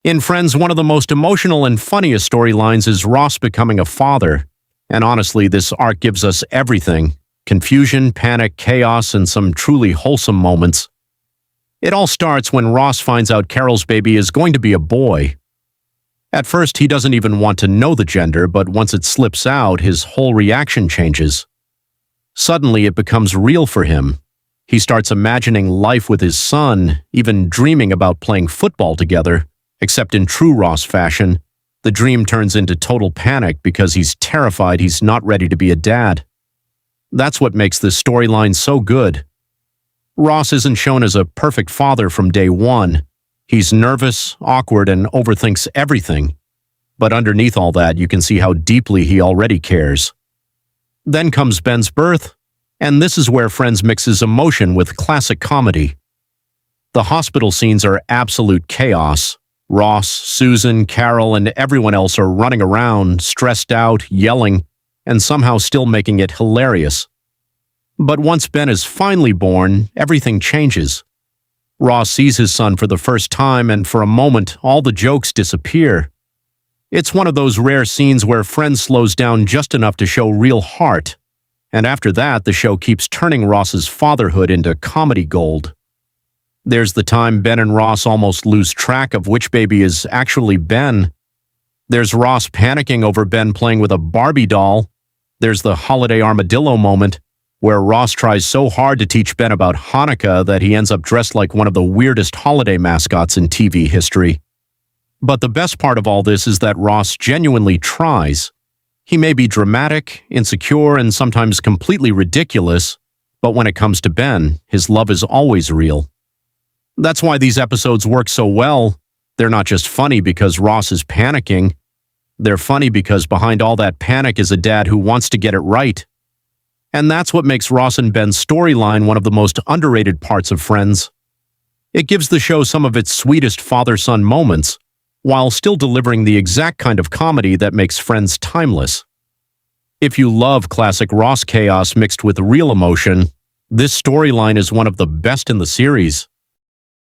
In Friends, one of the most emotional and funniest storylines is Ross becoming a father. And honestly, this arc gives us everything: confusion, panic, chaos, and some truly wholesome moments. It all starts when Ross finds out Carol's baby is going to be a boy. At first, he doesn't even want to know the gender, but once it slips out, his whole reaction changes. Suddenly, it becomes real for him. He starts imagining life with his son, even dreaming about playing football together. Except in true Ross fashion, the dream turns into total panic because he's terrified he's not ready to be a dad. That's what makes this storyline so good. Ross isn't shown as a perfect father from day one. He's nervous, awkward, and overthinks everything. But underneath all that, you can see how deeply he already cares. Then comes Ben's birth, and this is where Friends mixes emotion with classic comedy. The hospital scenes are absolute chaos. Ross, Susan, Carol, and everyone else are running around, stressed out, yelling, and somehow still making it hilarious. But once Ben is finally born, everything changes. Ross sees his son for the first time, and for a moment, all the jokes disappear. It's one of those rare scenes where Friends slows down just enough to show real heart. And after that, the show keeps turning Ross's fatherhood into comedy gold. There's the time Ben and Ross almost lose track of which baby is actually Ben. There's Ross panicking over Ben playing with a Barbie doll. There's the holiday armadillo moment, where Ross tries so hard to teach Ben about Hanukkah that he ends up dressed like one of the weirdest holiday mascots in TV history. But the best part of all this is that Ross genuinely tries. He may be dramatic, insecure, and sometimes completely ridiculous, but when it comes to Ben, his love is always real. That's why these episodes work so well. They're not just funny because Ross is panicking. They're funny because behind all that panic is a dad who wants to get it right. And that's what makes Ross and Ben's storyline one of the most underrated parts of Friends. It gives the show some of its sweetest father-son moments, while still delivering the exact kind of comedy that makes Friends timeless. If you love classic Ross chaos mixed with real emotion, this storyline is one of the best in the series.